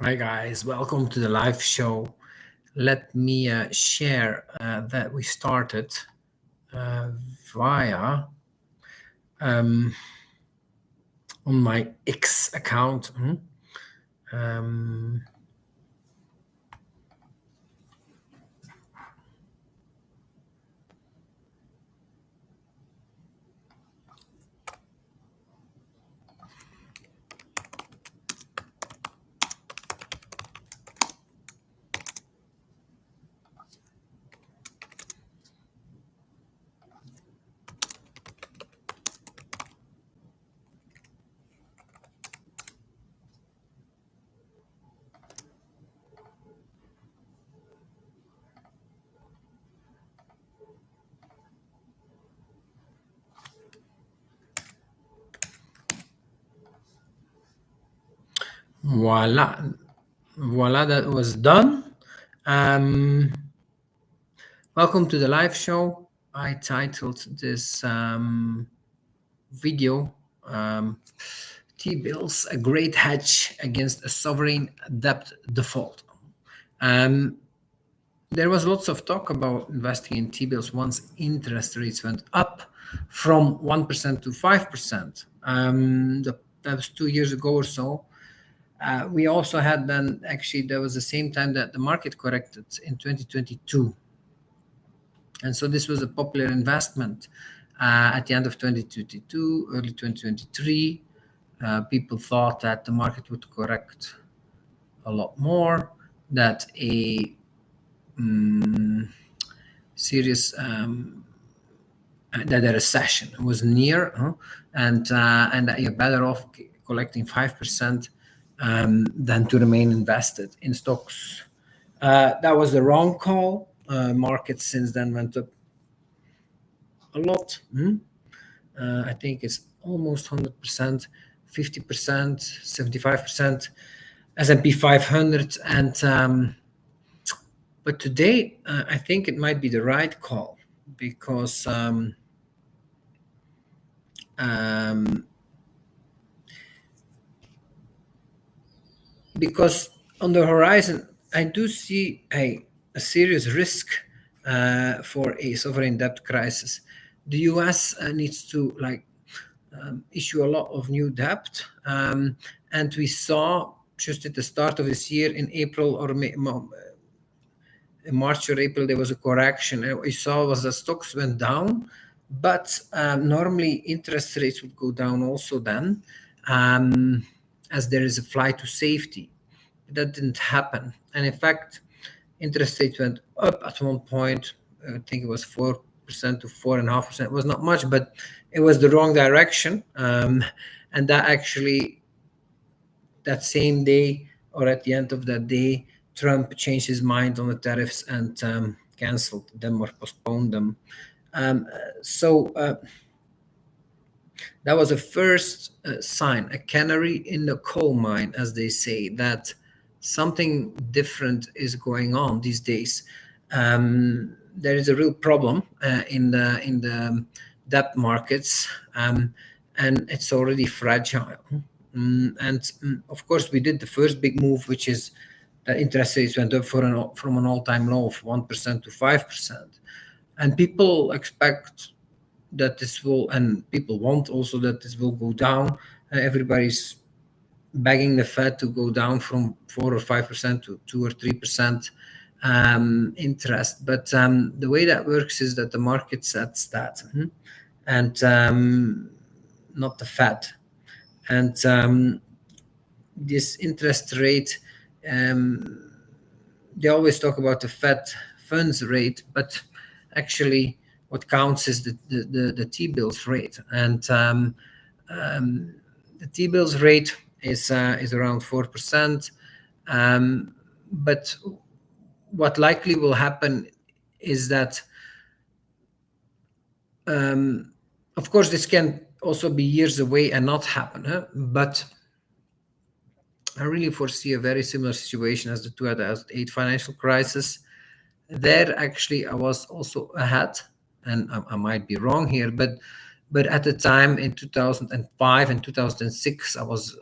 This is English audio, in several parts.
Hi guys, welcome to the live show. Let me share that we started via on my X account. Um, voila, voila, that was done. Um, Welcome to the live show. I titled this video T-bills, a great hedge against a sovereign debt default. There was lots of talk about investing in T-bills once interest rates went up from 1% to 5%. That was 2 years ago or so. We also had then, actually, there was the same time that the market corrected in 2022. And so this was a popular investment at the end of 2022, early 2023. People thought that the market would correct a lot more, that a serious that a recession was near, and that you're better off collecting 5% than to remain invested in stocks. That was the wrong call. Markets since then went up a lot. I think it's almost 100%, 50%, 75%, S&P 500, and but today I think it might be the right call because because on the horizon I do see a serious risk for a sovereign debt crisis. The US needs to issue a lot of new debt, and we saw just at the start of this year in April or in March or April there was a correction. And what we saw was that stocks went down, but normally interest rates would go down also then, as there is a flight to safety. That didn't happen, and in fact, interest rates went up at one point. I think it was 4% to 4.5%. It was not much, but it was the wrong direction, and that actually that same day or at the end of that day, Trump changed his mind on the tariffs and canceled them or postponed them. So that was a first sign, a canary in the coal mine, as they say, that something different is going on these days. There is a real problem in the debt markets, and it's already fragile. And of course, we did the first big move, which is that interest rates went up from an all-time low of 1% to 5%, and people expect that this will, and people want also that this will go down. Everybody's begging the Fed to go down from 4 or 5% to 2 or 3% interest. But the way that works is that the market sets that, and not the Fed. And this interest rate, they always talk about the Fed funds rate, but actually what counts is the T-bills rate. And the T-bills rate is around 4%. But what likely will happen is that, of course, this can also be years away and not happen, but I really foresee a very similar situation as the 2008 financial crisis. There, actually, I was also ahead, and I might be wrong here, but at the time in 2005 and 2006, I was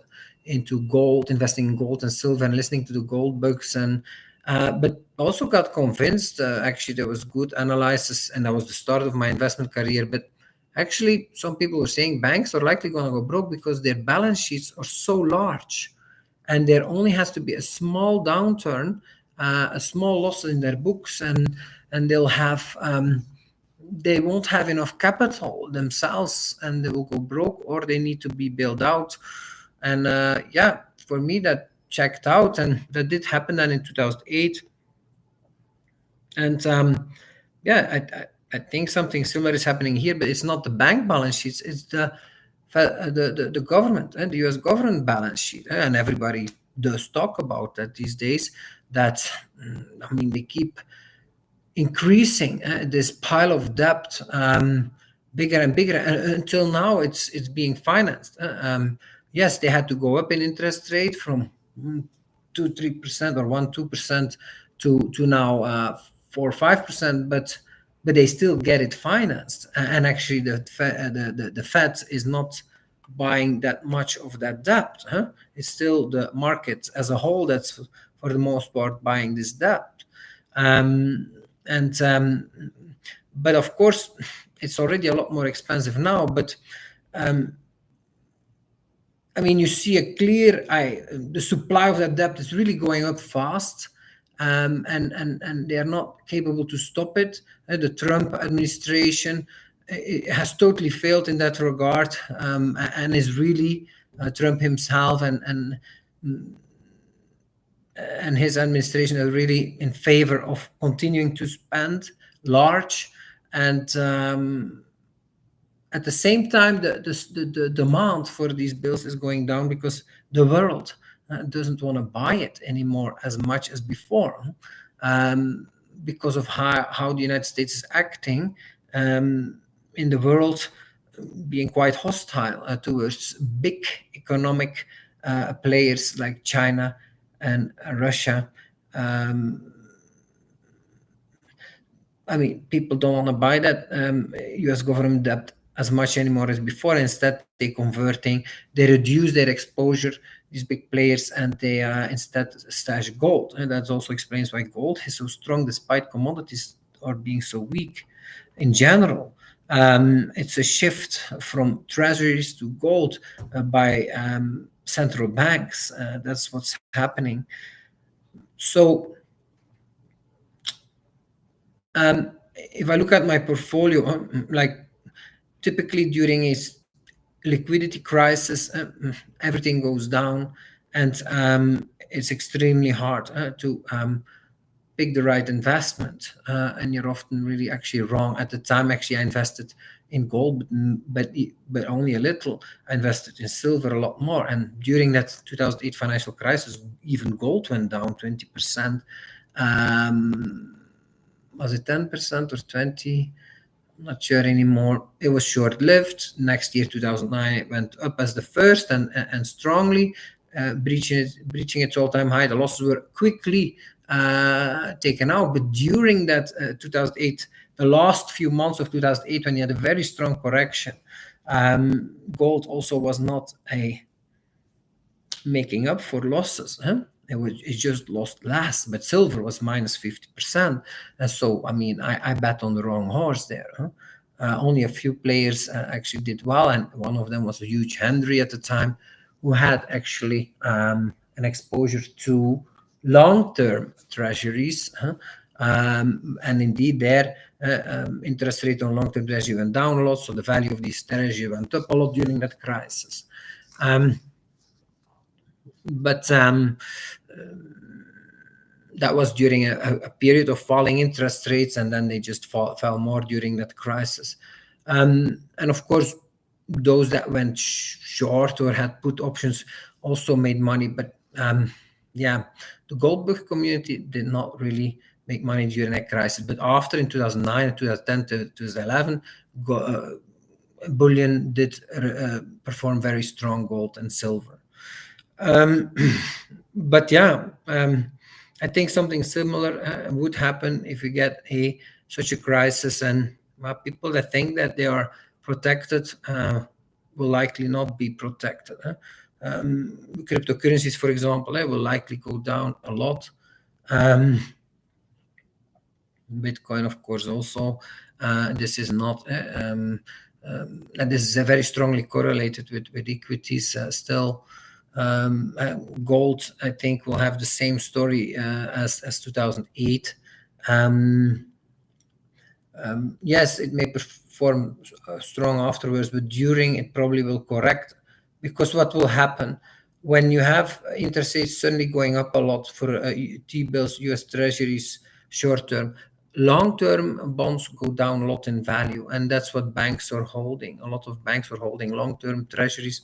into gold, investing in gold and silver, and listening to the gold books, and but also got convinced. Actually, there was good analysis, and that was the start of my investment career. But actually, some people were saying banks are likely going to go broke because their balance sheets are so large, and there only has to be a small downturn, a small loss in their books, and they'll have. They won't have enough capital themselves, and they will go broke, or they need to be bailed out. And yeah, for me, that checked out, and that did happen then in 2008. And yeah, I think something similar is happening here, but it's not the bank balance sheets; it's the government and the U.S. government balance sheet, and everybody does talk about that these days. That I mean, they keep increasing this pile of debt, bigger and bigger, until now it's being financed. Yes, they had to go up in interest rate from 2-3% or 1-2% to now 4-5%, but they still get it financed. And actually, the Fed is not buying that much of that debt. It's still the market as a whole that's for the most part buying this debt. Um, and but of course, it's already a lot more expensive now. But I mean, you see a clear, the supply of that debt is really going up fast, and they are not capable to stop it. The Trump administration has totally failed in that regard, and is really Trump himself and his administration are really in favor of continuing to spend large, and at the same time, the demand for these bills is going down because the world doesn't want to buy it anymore as much as before, because of how the United States is acting in the world, being quite hostile towards big economic players like China and Russia. I mean, people don't want to buy that U.S. government debt as much anymore as before. Instead, they're converting, they reduce their exposure, these big players, and they instead stash gold. And that also explains why gold is so strong despite commodities are being so weak in general. It's a shift from treasuries to gold by central banks. That's what's happening. So if I look at my portfolio, like typically during a liquidity crisis, everything goes down, and it's extremely hard to pick the right investment, and you're often really actually wrong. At the time, actually, I invested in gold, but only a little. I invested in silver a lot more, and during that 2008 financial crisis, even gold went down 20%. Was it 10% or 20? I'm not sure anymore. It was short-lived. Next year, 2009, it went up as the first and strongly, breaching its all-time high. The losses were quickly taken out. But during that 2008, the last few months of 2008, when you had a very strong correction, gold also was not making up for losses. It just lost less, but silver was minus 50%. And so, I mean, I bet on the wrong horse there. Only a few players actually did well, and one of them was a huge Henry at the time, who had actually an exposure to long-term treasuries. And indeed, their interest rate on long-term treasury went down a lot, so the value of these treasury went up a lot during that crisis. But that was during a period of falling interest rates, and then they just fell more during that crisis. And of course, those that went short or had put options also made money. But yeah, the gold book community did not really make money during that crisis. But after, in 2009, 2010 to 2011, bullion did perform very strong, gold and silver. But yeah, I think something similar would happen if we get such a crisis, and people that think that they are protected will likely not be protected. Cryptocurrencies, for example, will likely go down a lot. Um, Bitcoin, of course, also. This is not, and this is very strongly correlated with equities still. Gold, I think, will have the same story as 2008. Um, yes, it may perform strong afterwards, but during it probably will correct, because what will happen when you have interest rates suddenly going up a lot for T-bills, US Treasuries, short term, long term bonds go down a lot in value, and that's what banks are holding. A lot of banks are holding long term treasuries,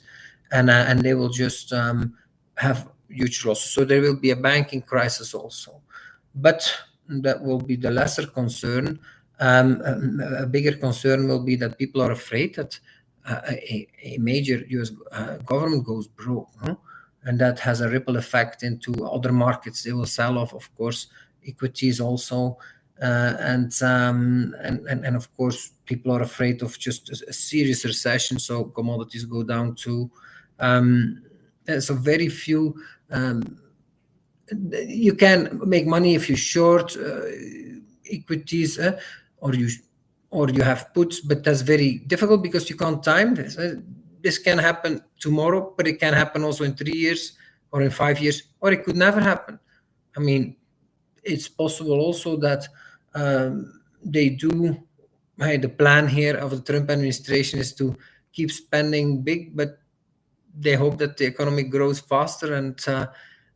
and they will just have huge losses. So there will be a banking crisis also, but that will be the lesser concern. A bigger concern will be that people are afraid that a major US government goes broke, huh? And that has a ripple effect into other markets. They will sell off, of course, equities also, and of course, people are afraid of just a serious recession, so commodities go down too. So very few. You can make money if you short equities, or you have puts, but that's very difficult because you can't time this. This can happen tomorrow, but it can happen also in 3 years or in 5 years, or it could never happen. I mean, it's possible also that they do. Hey, the plan here of the Trump administration is to keep spending big, but they hope that the economy grows faster, and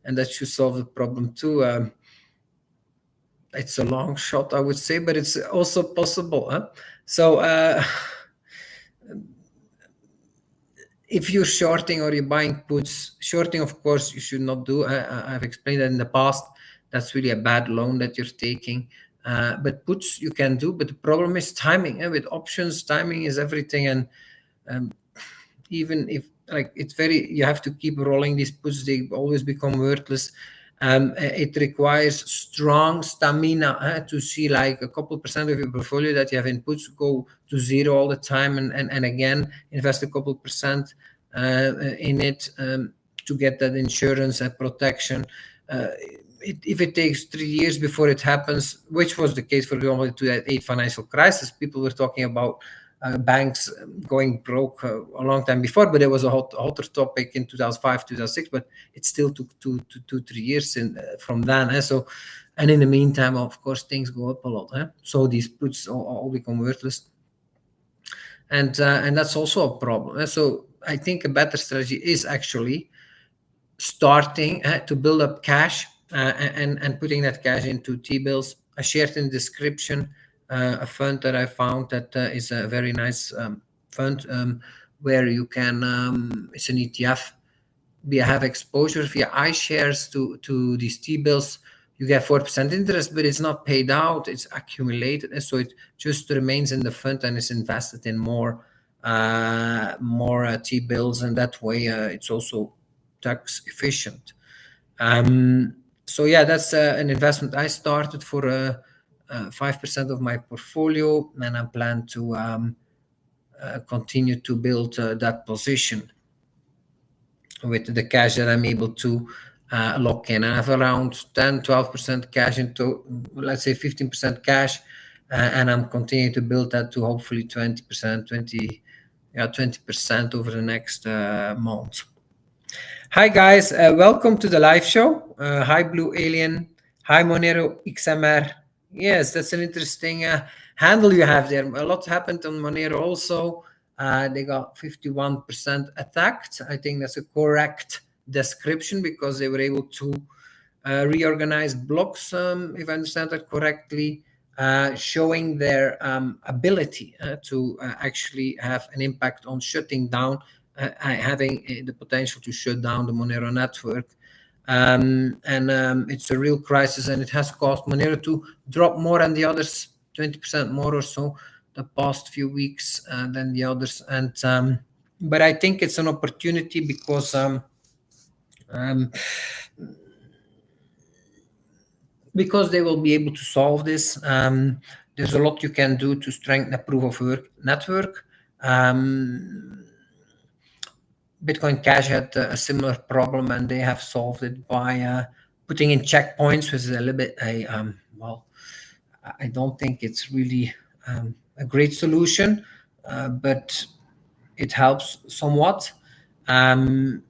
that should solve the problem too. It's a long shot, I would say, but it's also possible. Huh? So if you're shorting or you're buying puts, shorting, of course, you should not do. I've explained that in the past. That's really a bad loan that you're taking. But puts you can do. But the problem is timing. With options, timing is everything. And um, even if, like, it's very, you have to keep rolling these puts, they always become worthless. It requires strong stamina to see like a couple percent of your portfolio that you have in puts go to zero all the time, and again invest a couple percent in it, to get that insurance and protection. If it takes 3 years before it happens, which was the case, for example, to that eight financial crisis, people were talking about banks going broke a long time before, but it was a hotter topic in 2005, 2006. But it still took 3 years from then. So, and in the meantime, of course, things go up a lot. So these puts all become worthless, and that's also a problem. So I think a better strategy is actually starting to build up cash, and putting that cash into T-bills. I shared in the description a fund that I found that is a very nice fund, where you can, it's an ETF. We have exposure via iShares to these T-bills. You get 4% interest, but it's not paid out, it's accumulated. And so it just remains in the fund and is invested in more T-bills, and that way it's also tax efficient. So yeah, that's an investment I started for 5% of my portfolio, and I plan to continue to build that position with the cash that I'm able to lock in. I have around 10-12% cash into, let's say 15% cash, and I'm continuing to build that to hopefully 20% over the next month. Hi guys, welcome to the live show. Hi Blue Alien. Hi Monero XMR. Yes, that's an interesting handle you have there. A lot happened on Monero also. They got 51% attacked. I think that's a correct description, because they were able to reorganize blocks, if I understand that correctly, showing their ability to actually have an impact on shutting down, having the potential to shut down the Monero network. And it's a real crisis, and it has caused Monero to drop more than the others, 20% more or so, the past few weeks than the others. And but I think it's an opportunity, because they will be able to solve this. There's a lot you can do to strengthen the proof of work network. Bitcoin Cash had a similar problem, and they have solved it by putting in checkpoints, which is a little bit well, I don't think it's really a great solution, but it helps somewhat. Um,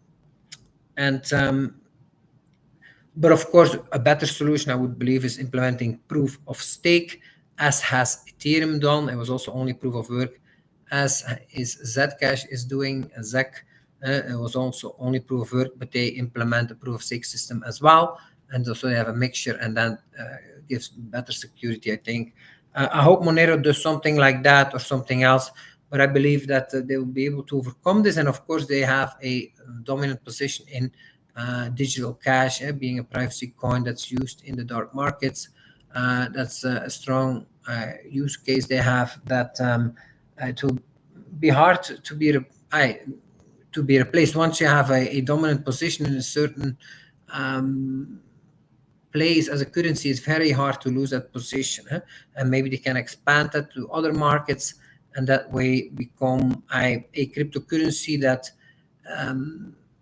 and But of course, a better solution I would believe is implementing proof of stake, as has Ethereum done. It was also only proof of work, as is Zcash is doing. ZEC, it was also only proof of work, but they implement a proof of stake system as well, and also they have a mixture, and then gives better security, I think. I hope Monero does something like that or something else, but I believe that they will be able to overcome this. And of course, they have a dominant position in digital cash, being a privacy coin that's used in the dark markets. That's a strong use case they have, that it will be hard to be replaced. Once you have a dominant position in a certain place as a currency, it's very hard to lose that position. And maybe they can expand that to other markets, and that way become a cryptocurrency that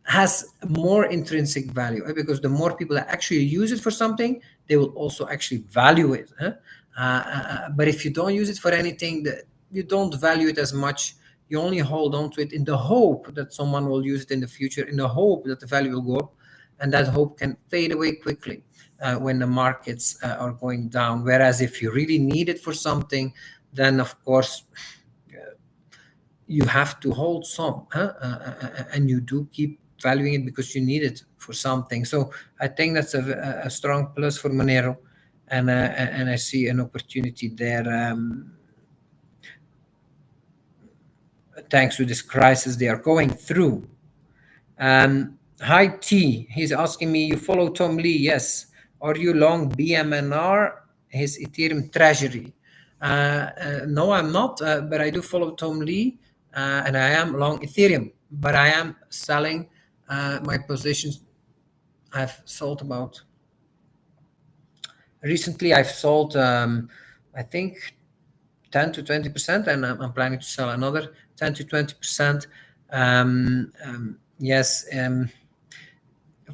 has more intrinsic value, because the more people that actually use it for something, they will also actually value it. But if you don't use it for anything, you don't value it as much. You only hold on to it in the hope that someone will use it in the future, in the hope that the value will go up, and that hope can fade away quickly when the markets are going down. Whereas if you really need it for something, then of course you have to hold some, and you do keep valuing it because you need it for something. So I think that's a strong plus for Monero, and I see an opportunity there. Thanks to this crisis they are going through. Hi T, he's asking me, you follow Tom Lee? Yes. Are you long BMNR, his Ethereum treasury? No, I'm not, but I do follow Tom Lee, and I am long Ethereum, but I am selling my positions. I've sold about, recently I've sold, I think 10 to 20%, and I'm planning to sell another 10 to 20%. Yes.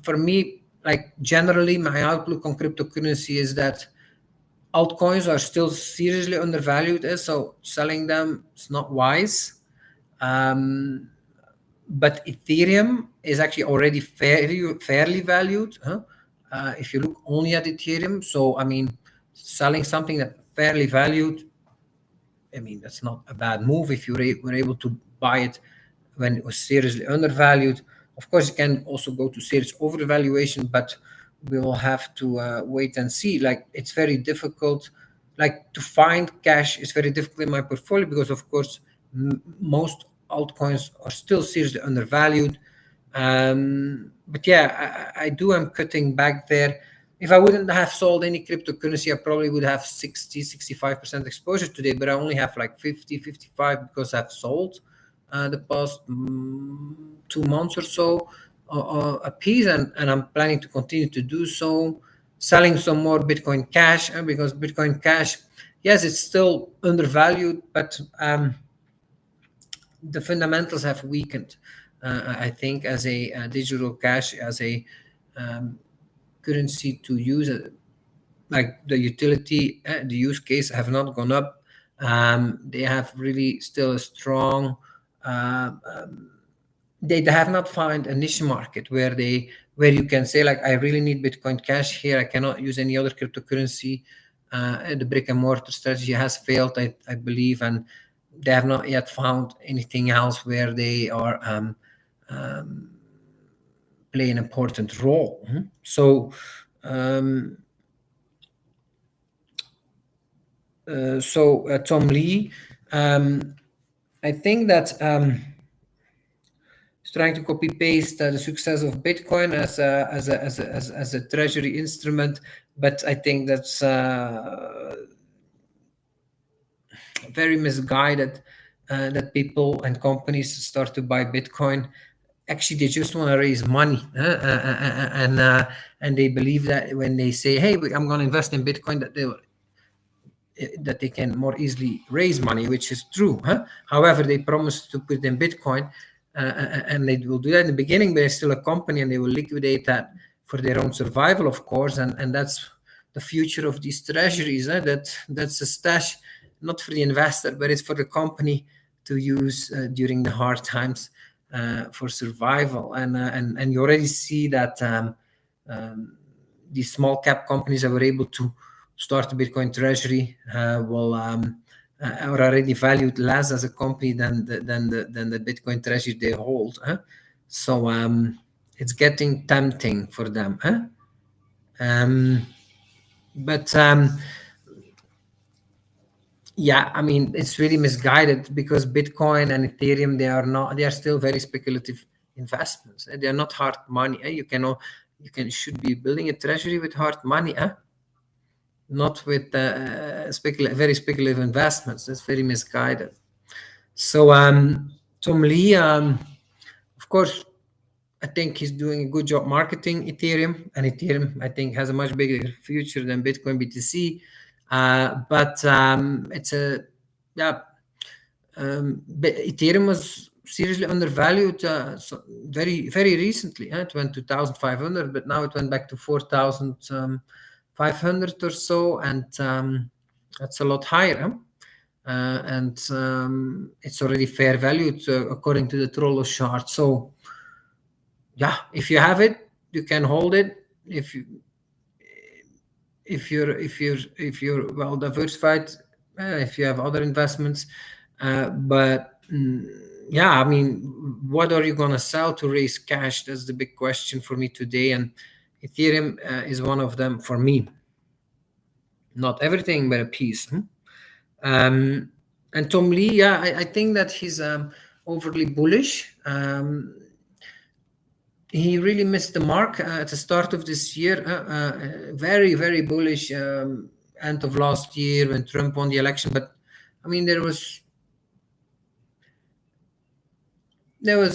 For me, like generally, my outlook on cryptocurrency is that altcoins are still seriously undervalued, so selling them is not wise. But Ethereum is actually already fairly valued. If you look only at Ethereum, so I mean, selling something that fairly valued, I mean, that's not a bad move if you were able to buy it when it was seriously undervalued. Of course, it can also go to serious overvaluation, but we will have to wait and see. Like, it's very difficult. Like, to find cash is very difficult in my portfolio because, of course, most altcoins are still seriously undervalued. But yeah, I do. I'm cutting back there. If I wouldn't have sold any cryptocurrency, I probably would have 65% exposure today, but I only have like 55 because I've sold the past 2 months or so a piece, and I'm planning to continue to do so, selling some more Bitcoin Cash, because Bitcoin Cash, yes, it's still undervalued, but the fundamentals have weakened. I think as a digital cash, as a currency to use, like the utility, the use case have not gone up. They have really still a strong. They have not found a niche market where you can say, like, I really need Bitcoin Cash here. I cannot use any other cryptocurrency. The brick and mortar strategy has failed, I believe, and they have not yet found anything else where they are play an important role. So Tom Lee, I think that is trying to copy paste the success of Bitcoin as a treasury instrument, but I think that's very misguided. That people and companies start to buy Bitcoin. Actually, they just want to raise money, and they believe that when they say, "Hey, I'm going to invest in Bitcoin," that they can more easily raise money, which is true. However, they promise to put in Bitcoin, and they will do that in the beginning, but they're still a company, and they will liquidate that for their own survival, of course, and that's the future of these treasuries. That's a stash, not for the investor, but it's for the company to use during the hard times for survival. And you already see that these small cap companies that were able to start a Bitcoin treasury will are already valued less as a company than the Bitcoin treasury they hold. So it's getting tempting for them. But yeah, I mean, it's really misguided because Bitcoin and Ethereum, they are still very speculative investments. They are not hard money. Should be building a treasury with hard money, not with very speculative investments. That's very misguided. So Tom Lee, of course, I think he's doing a good job marketing Ethereum, and Ethereum, I think, has a much bigger future than Bitcoin BTC. But it's a yeah. Ethereum was seriously undervalued very recently. It went to 1,500, but now it went back to 4,500 or so, and that's a lot higher. And it's already fair valued according to the Trollo chart. So yeah, if you have it, you can hold it. If you're well diversified, if you have other investments, but yeah, I mean, what are you gonna sell to raise cash? That's the big question for me today, and Ethereum is one of them for me. Not everything, but a piece. And Tom Lee, yeah, I think that he's overly bullish. He really missed the mark at the start of this year. Very, very bullish end of last year when Trump won the election. But I mean, there was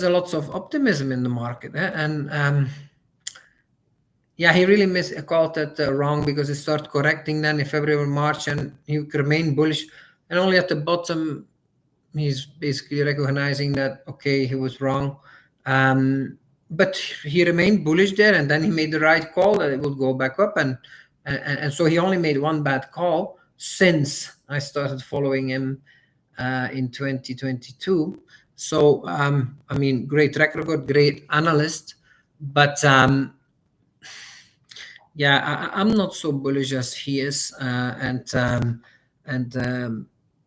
a lot of optimism in the market, and yeah, he really called that wrong because it started correcting then in February or March, and he remained bullish. And only at the bottom, he's basically recognizing that okay, he was wrong. But he remained bullish there, and then he made the right call that it would go back up, and so he only made one bad call since I started following him in 2022. So I mean, great track record, great analyst, but yeah, I'm not so bullish as he is, and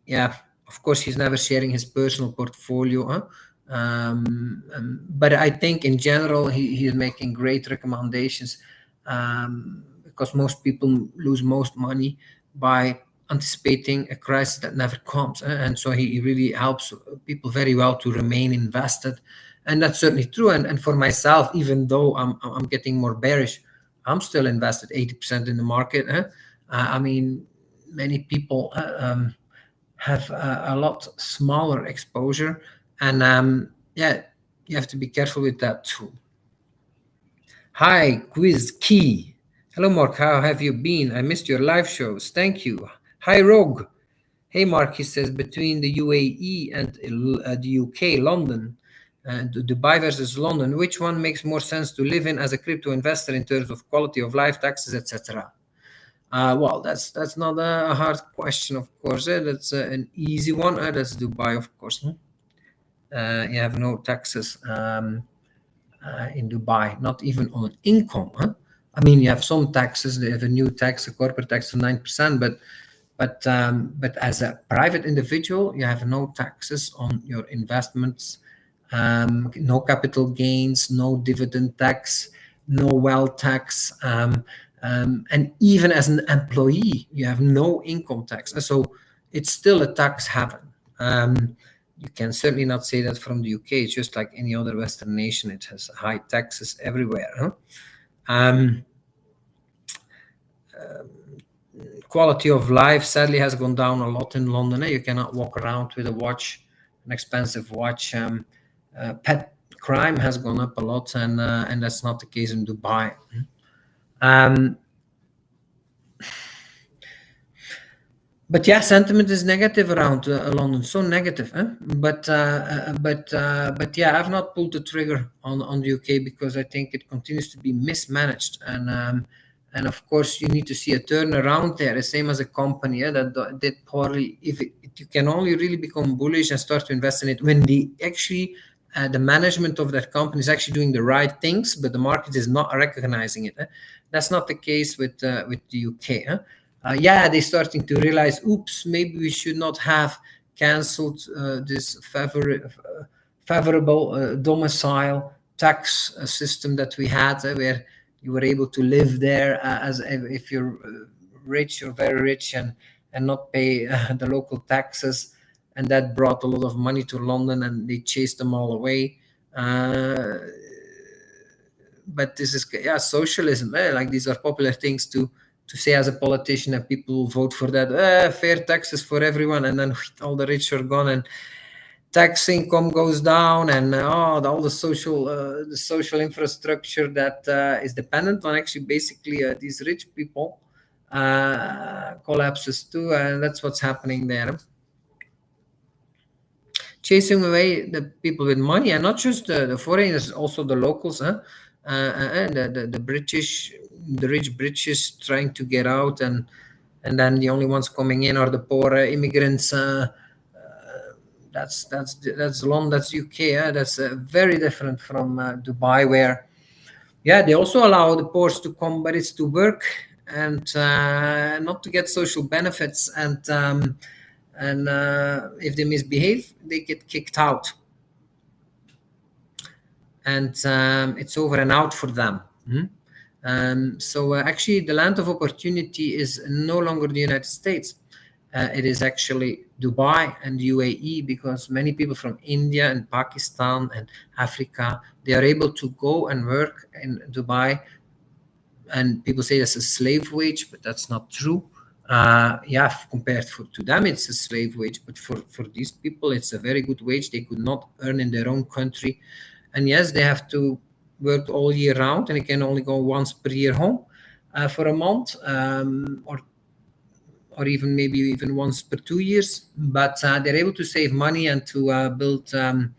yeah, of course, he's never sharing his personal portfolio. But I think in general, he's making great recommendations because most people lose most money by anticipating a crisis that never comes. And so he really helps people very well to remain invested. And that's certainly true. And for myself, even though I'm getting more bearish, I'm still invested 80% in the market. I mean, many people have a lot smaller exposure, and yeah, you have to be careful with that too. Hi, Quiz Key. Hello, Mark. How have you been? I missed your live shows. Thank you. Hi, Rogue. Hey, Mark. He says between the UAE and the UK, London, Dubai versus London, which one makes more sense to live in as a crypto investor in terms of quality of life, taxes, etc.? Well, that's not a hard question, of course. That's an easy one. That's Dubai, of course. You have no taxes in Dubai, not even on income. I mean, you have some taxes. They have a new tax, a corporate tax of 9%, but as a private individual, you have no taxes on your investments, no capital gains, no dividend tax, no wealth tax, and even as an employee, you have no income tax. So it's still a tax heaven. You can certainly not say that from the UK. It's just like any other Western nation. It has high taxes everywhere. Quality of life sadly has gone down a lot in London. You cannot walk around with a watch, an expensive watch. Pet crime has gone up a lot, and that's not the case in Dubai. But yeah, sentiment is negative around London, so negative. Huh? But yeah, I've not pulled the trigger on the UK because I think it continues to be mismanaged, and of course you need to see a turnaround there. The same as a company that did poorly. If you can only really become bullish and start to invest in it when the management of that company is actually doing the right things, but the market is not recognizing it. That's not the case with the UK. Yeah, they're starting to realize, oops, maybe we should not have cancelled this favorable domicile tax system that we had, where you were able to live there as if you're rich or very rich and not pay the local taxes, and that brought a lot of money to London, and they chased them all away. But this is, yeah, socialism. Like, these are popular things to say as a politician, and people will vote for that. Fair taxes for everyone, and then all the rich are gone, and tax income goes down, and all the social infrastructure that is dependent on actually basically these rich people collapses too, and that's what's happening there, chasing away the people with money, and not just the foreigners, also the locals, and the British, the rich British trying to get out, and then the only ones coming in are the poor immigrants. That's London, that's UK. That's very different from Dubai, where yeah, they also allow the poor to come, but it's to work and not to get social benefits, and if they misbehave, they get kicked out, and it's over and out for them. So actually, the land of opportunity is no longer the United States. It is actually Dubai and UAE, because many people from India and Pakistan and Africa, they are able to go and work in Dubai, and people say that's a slave wage, but that's not true. Yeah, compared to them, it's a slave wage, but for these people, it's a very good wage they could not earn in their own country. And yes, they have to work all year round, and they can only go once per year home for a month, or even maybe even once per 2 years. But they're able to save money and to build, and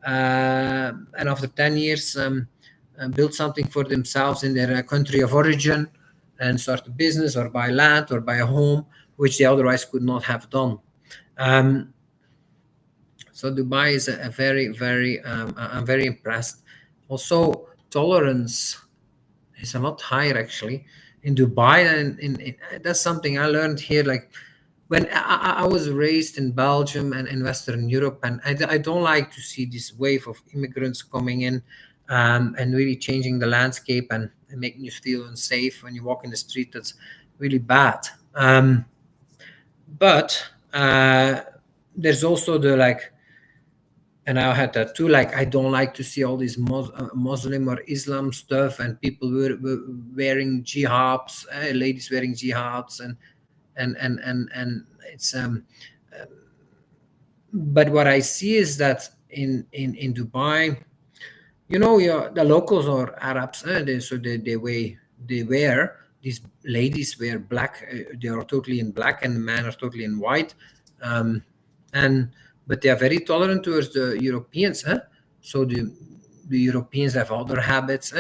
after 10 years, build something for themselves in their country of origin, and start a business or buy land or buy a home, which they otherwise could not have done. Um, so Dubai is a very, very, I'm very impressed. Also, tolerance is a lot higher actually in Dubai, and that's something I learned here. Like, when I was raised in Belgium and in Western Europe, and I don't like to see this wave of immigrants coming in, and really changing the landscape, and making you feel unsafe when you walk in the street. That's really bad. But there's also the, like, and I had that too. Like, I don't like to see all these Muslim or Islam stuff, and people were wearing jihadis, ladies wearing jihads, and it's but what I see is that in Dubai, yeah, the locals are Arabs, so they wear these ladies wear black. They are totally in black, and the men are totally in white, um, and but they are very tolerant towards the Europeans. So the Europeans have other habits.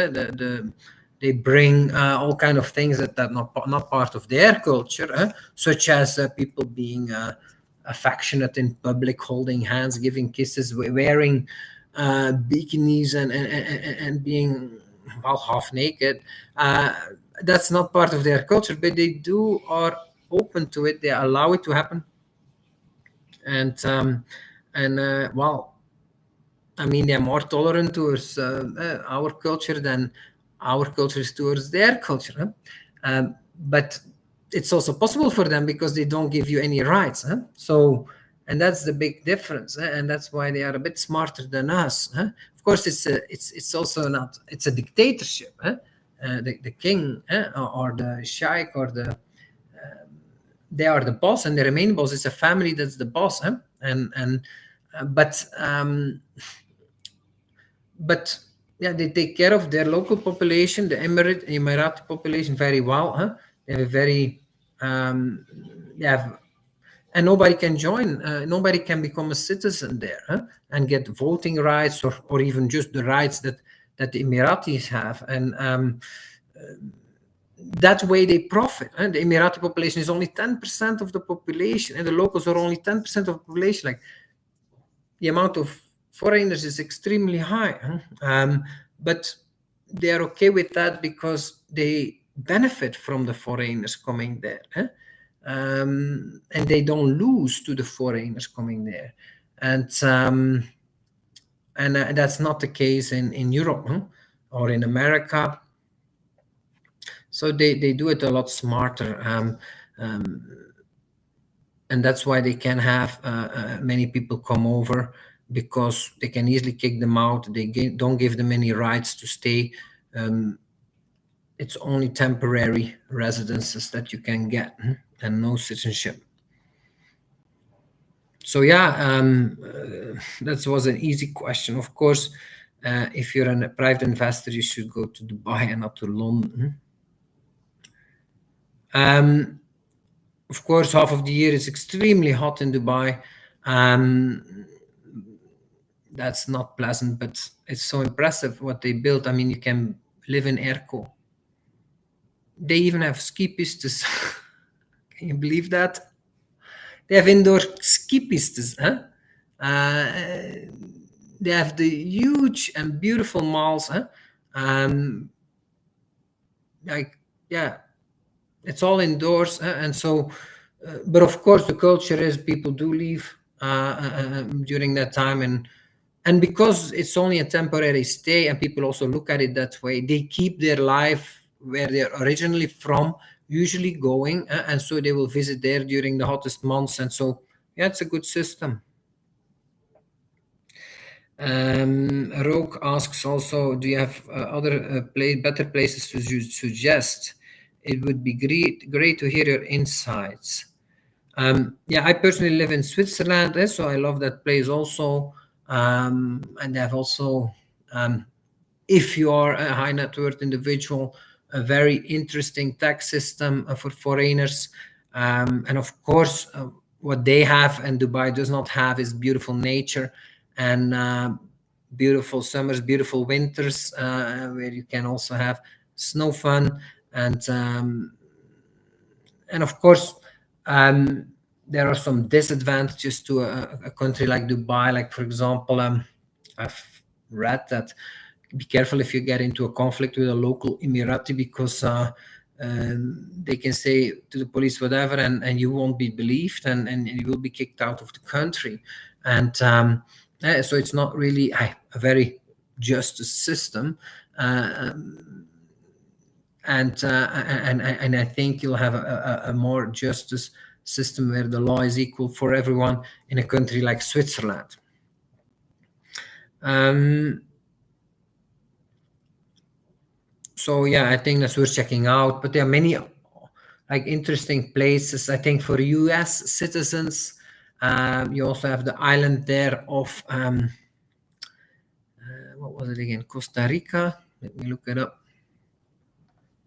They bring all kind of things that not part of their culture, such as people being affectionate in public, holding hands, giving kisses, wearing bikinis, and being, well, half naked. That's not part of their culture, but they do are open to it. They allow it to happen, and well, I mean, they're more tolerant towards our culture than our culture is towards their culture. But it's also possible for them because they don't give you any rights. So, and that's the big difference, and that's why they are a bit smarter than us. Of course, it's also not. It's a dictatorship. The king, or the sheikh, or they are the boss, and they remain boss. It's a family that's the boss. And but but yeah, they take care of their local population, the Emirati population, very well. They have a very, they have and nobody can join. Nobody can become a citizen there, and get voting rights, or even just the rights that the Emiratis have. And that way they profit. And the Emirati population is only 10% of the population, and the locals are only 10% of the population. Like, the amount of foreigners is extremely high, but they are okay with that because they benefit from the foreigners coming there, and they don't lose to the foreigners coming there. And that's not the case in Europe, or in America. So they do it a lot smarter, and that's why they can have many people come over, because they can easily kick them out. They don't give them any rights to stay. It's only temporary residences that you can get, and no citizenship. So yeah, that was an easy question. Of course, if you're a private investor, you should go to Dubai and not to London. Of course, half of the year is extremely hot in Dubai. That's not pleasant, but it's so impressive what they built. I mean, you can live in airco. They even have ski pistes. Can you believe that? They have indoor ski pistes, huh? They have the huge and beautiful malls, huh? Like, yeah, it's all indoors, and so. But of course, the culture is people do leave during that time, and because it's only a temporary stay, and people also look at it that way, they keep their life where they're originally from, usually going, and so they will visit there during the hottest months. And so, yeah, it's a good system. Rogue asks also, do you have other better places to suggest? It would be great to hear your insights. Yeah, I personally live in Switzerland, so I love that place also. And they have also, if you are a high net worth individual, a very interesting tax system for foreigners. And of course, what they have and Dubai does not have is beautiful nature, and beautiful summers, beautiful winters, where you can also have snow fun. And of course, there are some disadvantages to a country like Dubai. Like, for example, I've read that be careful if you get into a conflict with a local Emirati, because they can say to the police whatever, and you won't be believed, and you will be kicked out of the country. And so it's not really a very just system. And I think you'll have a more justice system where the law is equal for everyone in a country like Switzerland. So yeah, I think that's worth checking out. But there are many like interesting places. I think for U.S. citizens, you also have the island there of what was it again? Costa Rica. Let me look it up.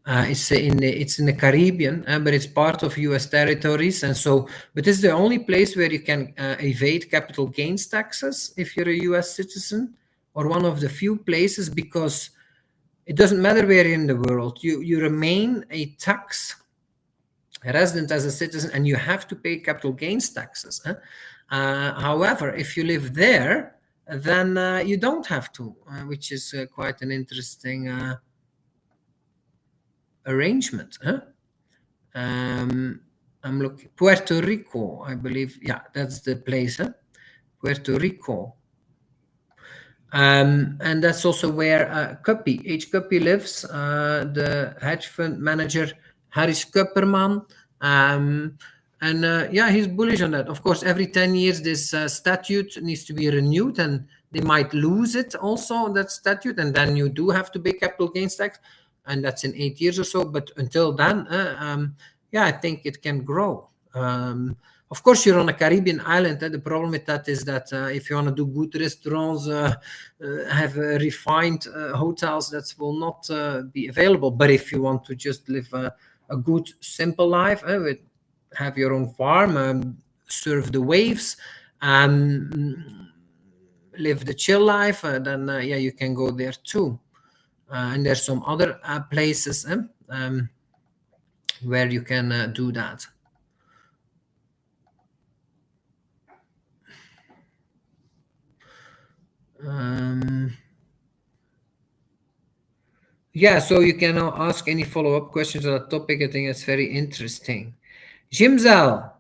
It's in the Caribbean, but it's part of U.S. territories, and so. But it's the only place where you can evade capital gains taxes if you're a U.S. citizen, or one of the few places, because it doesn't matter where in the world you remain a tax resident as a citizen, and you have to pay capital gains taxes. However, if you live there, then you don't have to, which is quite an interesting arrangement. I'm looking Puerto Rico, I believe. Yeah, that's the place. Puerto Rico. And that's also where H. Cuppy lives, the hedge fund manager, Harris Kupperman. And yeah, he's bullish on that. Of course, every 10 years, this statute needs to be renewed, and they might lose it also, that statute. And then you do have to pay capital gains tax, and that's in 8 years or so. But until then, yeah, I think it can grow. Of course, you're on a Caribbean island. The problem with that is that if you want to do good restaurants, have refined hotels, that will not be available. But if you want to just live a good, simple life, have your own farm, surf the waves, um, live the chill life, then yeah, you can go there too. And there's some other places where you can do that. Um, yeah, so you can now ask any follow-up questions on that topic. I think it's very interesting. Jimzal,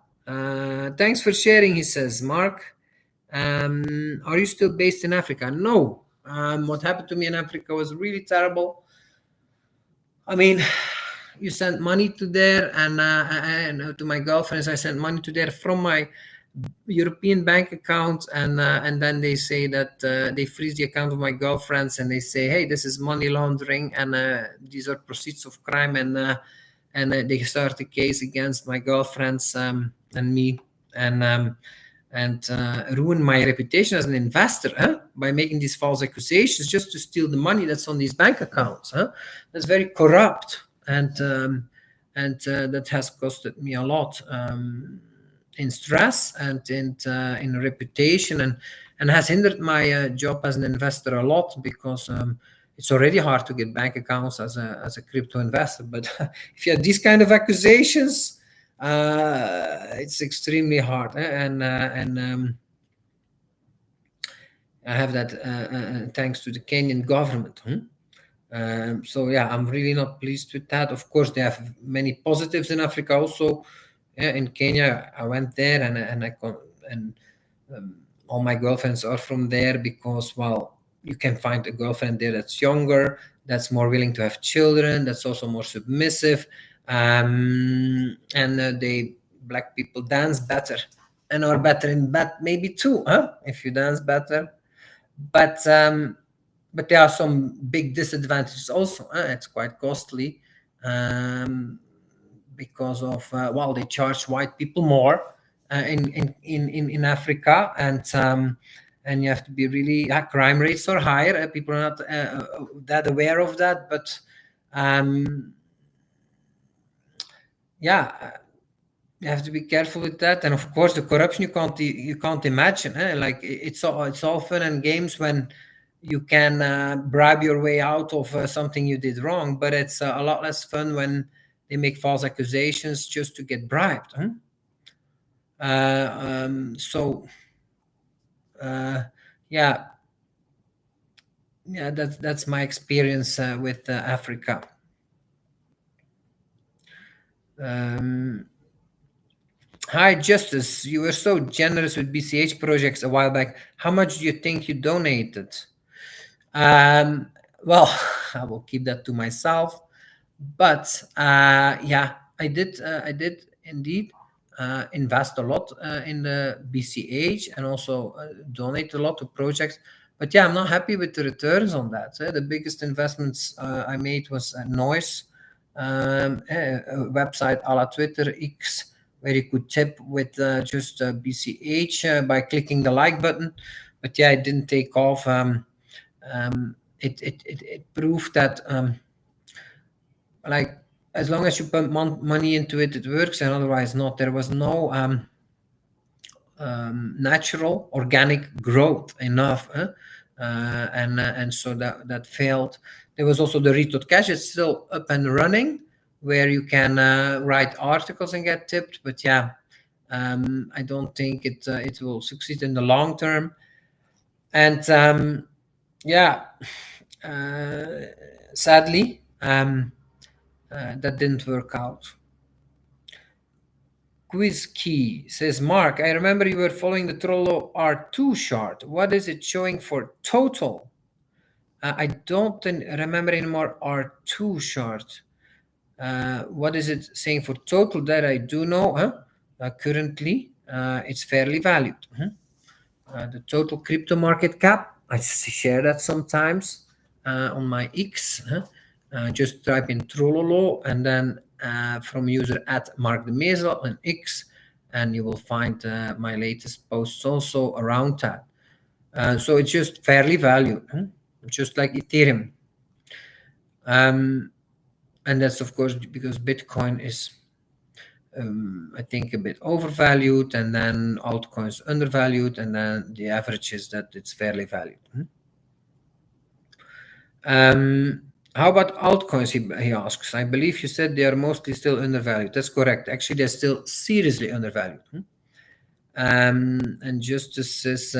thanks for sharing, he says. Mark, are you still based in Africa? No. What happened to me in Africa was really terrible. I mean, you send money to there, and to my girlfriends, I sent money to there from my European bank account, and then they say that they freeze the account of my girlfriends, and they say, hey, this is money laundering, and these are proceeds of crime, and they start a case against my girlfriends and me, and ruin my reputation as an investor, by making these false accusations just to steal the money that's on these bank accounts. That's very corrupt, and that has costed me a lot. In stress and in reputation, and has hindered my job as an investor a lot, because it's already hard to get bank accounts as a crypto investor, but if you have these kind of accusations, it's extremely hard, and I have that thanks to the Kenyan government. So yeah, I'm really not pleased with that. Of course, they have many positives in Africa also. Yeah, in Kenya, I went there, and all my girlfriends are from there, because, well, you can find a girlfriend there that's younger, that's more willing to have children, that's also more submissive, and they black people dance better and are better in bed maybe too, if you dance better, but there are some big disadvantages also. It's quite costly, um, because of well, they charge white people more in Africa, and you have to be really, crime rates are higher. People are not that aware of that, but um, yeah. You have to be careful with that, and of course, the corruption you can't imagine. Like it's all fun and games when you can bribe your way out of something you did wrong, but it's a lot less fun when they make false accusations just to get bribed. So uh, yeah, yeah, that's my experience with Africa. Um, Hi, Justice. You were so generous with BCH projects a while back. How much do you think you donated? Um, well, I will keep that to myself. But yeah, I did indeed invest a lot in the BCH, and also donate a lot to projects. But yeah, I'm not happy with the returns on that. The biggest investments I made was Noise, a website a la Twitter X, where you could tip with just BCH by clicking the like button. But yeah, it didn't take off. It proved that like, as long as you put money into it, it works, and otherwise not. There was no natural organic growth enough, and so that failed. There was also the Retot Cash. It's still up and running, where you can write articles and get tipped, but yeah, I don't think it will succeed in the long term. And yeah, uh, sadly, that didn't work out. Quiz Key says, Mark, I remember you were following the Trollo R2 chart. What is it showing for total? I don't remember anymore R2 chart. What is it saying for total? That I do know. Currently, it's fairly valued. The total crypto market cap, I share that sometimes on my X. Just type in Trololo, and then from user at Mark de Mezel on X, and you will find my latest posts also around that. So it's just fairly valued, just like Ethereum. And that's, of course, because Bitcoin is I think a bit overvalued, and then altcoins undervalued, and then the average is that it's fairly valued. How about altcoins? He asks. I believe you said they are mostly still undervalued. That's correct. Actually, they're still seriously undervalued. And Justice says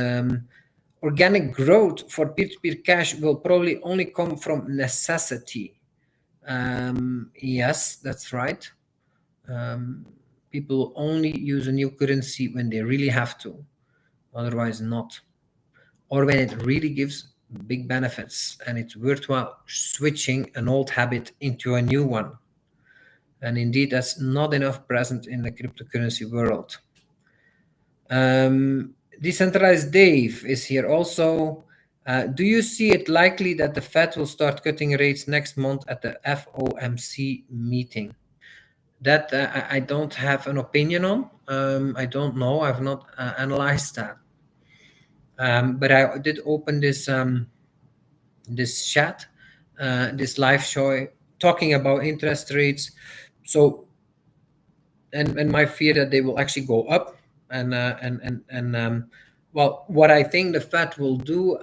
organic growth for peer-to-peer cash will probably only come from necessity. Yes, that's right. People only use a new currency when they really have to, otherwise not, or when it really gives big benefits and it's worthwhile switching an old habit into a new one. And indeed, that's not enough present in the cryptocurrency world. Decentralized Dave is here also. Do you see it likely that the Fed will start cutting rates next month at the FOMC meeting? That I don't have an opinion on. I don't know. I've not analyzed that. But I did open this chat, this live show, talking about interest rates. So, and my fear that they will actually go up, well, what I think the Fed will do.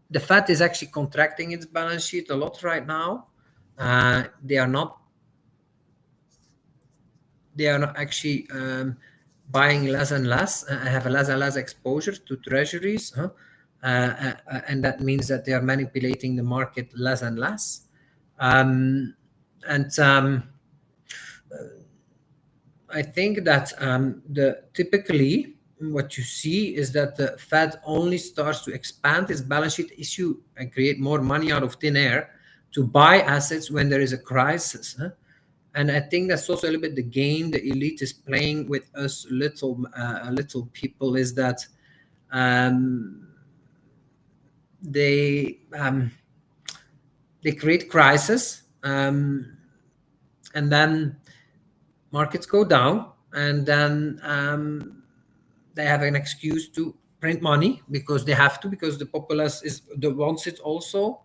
The Fed is actually contracting its balance sheet a lot right now. They are not actually buying less and less, have a less and less exposure to treasuries, and that means that they are manipulating the market less and less. I think that the typically what you see is that the Fed only starts to expand its balance sheet issue and create more money out of thin air to buy assets when there is a crisis. And I think that's also a little bit the game the elite is playing with us little people, is that they create crisis, and then markets go down, and then they have an excuse to print money because they have to, because the populace wants it also,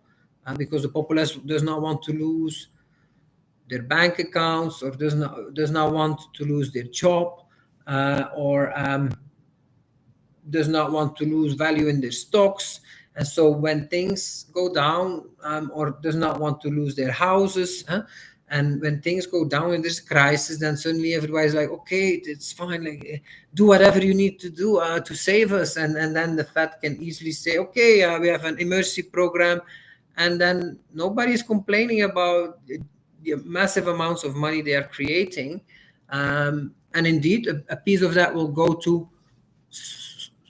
because the populace does not want to lose their bank accounts, or does not want to lose their job, or does not want to lose value in their stocks. And so when things go down, or does not want to lose their houses, and when things go down in this crisis, then suddenly everybody's like, okay, it's fine, like, do whatever you need to do to save us. And then the Fed can easily say, okay, we have an emergency program, and then nobody is complaining about the massive amounts of money they are creating. And indeed, a piece of that will go to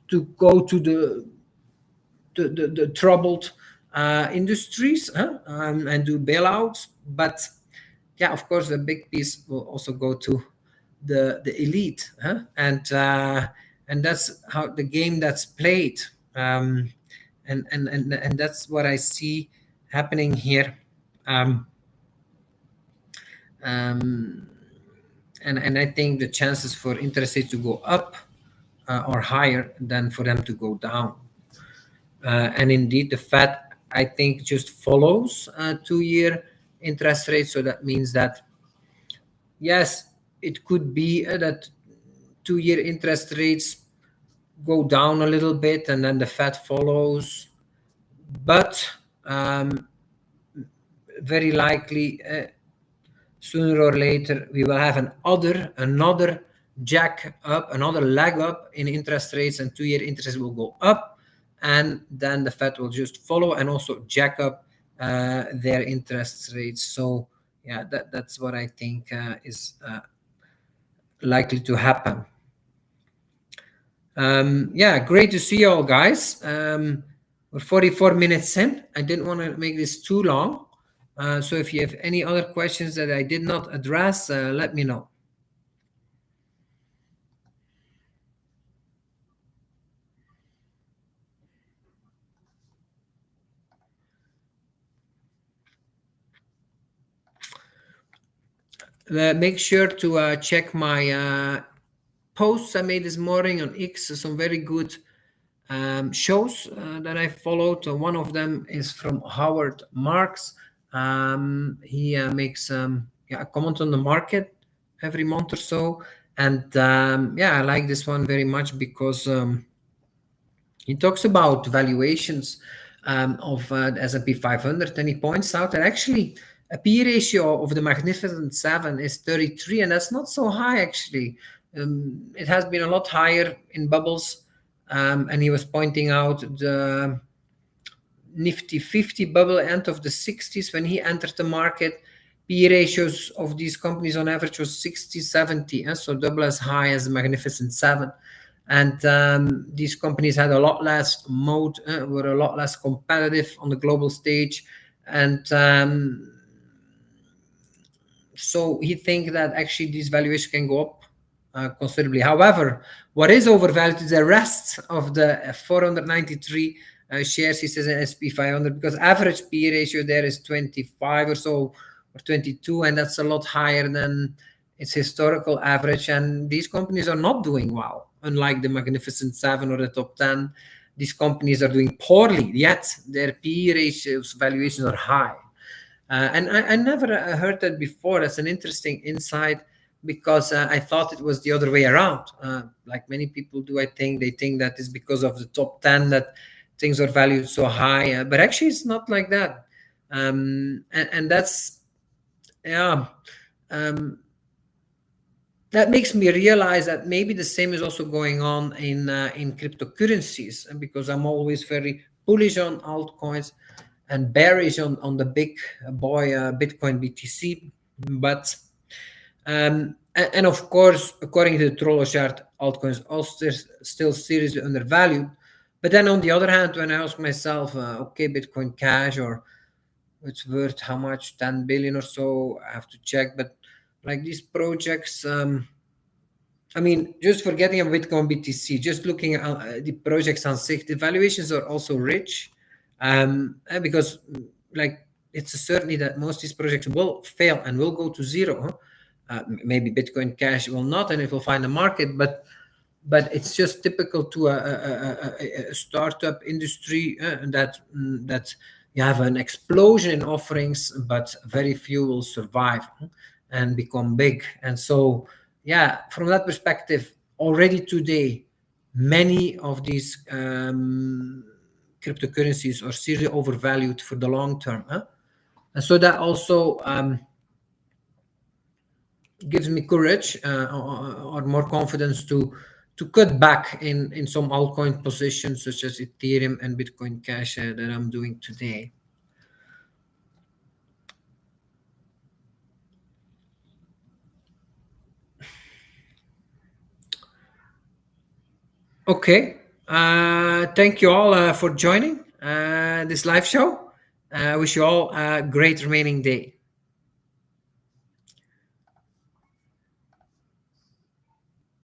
the troubled industries, and do bailouts. But yeah, of course, a big piece will also go to the elite, and that's how the game that's played, and that's what I see happening here. And I think the chances for interest rates to go up are higher than for them to go down. And indeed, the Fed, I think, just follows 2-year interest rates. So that means that, yes, it could be that 2-year interest rates go down a little bit, and then the Fed follows. But very likely, sooner or later, we will have another jack up, another leg up in interest rates, and 2-year interest will go up, and then the Fed will just follow and also jack up their interest rates. So yeah, that's what I think is likely to happen. Yeah, great to see you all, guys. We're 44 minutes in. I didn't want to make this too long. So if you have any other questions that I did not address, let me know. Make sure to check my posts I made this morning on X. Some very good shows that I followed. One of them is from Howard Marks. He makes a comment on the market, every month or so. And yeah, I like this one very much because he talks about valuations of the S&P 500, and he points out that actually a P ratio of the Magnificent Seven is 33, and that's not so high actually. It has been a lot higher in bubbles, and he was pointing out the Nifty 50 bubble end of the 60s when he entered the market. P ratios of these companies on average was 60, 70, so double as high as the Magnificent Seven. And these companies had a lot less mode, were a lot less competitive on the global stage. And so he thinks that actually these valuations can go up considerably. However, what is overvalued is the rest of the 493 shares, he says, in SP 500, because average P ratio there is 25 or so, or 22, and that's a lot higher than its historical average. And these companies are not doing well, unlike the Magnificent Seven or the top 10. These companies are doing poorly, yet their P ratios valuations are high. And I never heard that before. That's an interesting insight because I thought it was the other way around. Like many people do, I think they think that is because of the top 10 that things are valued so high. But actually, it's not like that. And that's, yeah. Um, that makes me realize that maybe the same is also going on in cryptocurrencies, and because I'm always very bullish on altcoins and bearish on the big boy Bitcoin BTC. But and of course, according to the Trollo chart, altcoins are still seriously undervalued. But then on the other hand, when I ask myself, okay, Bitcoin Cash, or it's worth how much, 10 billion or so, I have to check. But like these projects, I mean, just forgetting about Bitcoin BTC, just looking at the projects on SIG, the valuations are also rich, because like it's a certainty that most of these projects will fail and will go to zero. Huh? Maybe Bitcoin Cash will not, and it will find a market, but it's just typical to a startup industry that you have an explosion in offerings, but very few will survive and become big. And so, yeah, from that perspective, already today, many of these cryptocurrencies are seriously overvalued for the long term. Huh? And so that also gives me courage or more confidence to cut back in some altcoin positions such as Ethereum and Bitcoin Cash that I'm doing today. Okay. Thank you all for joining this live show. I wish you all a great remaining day.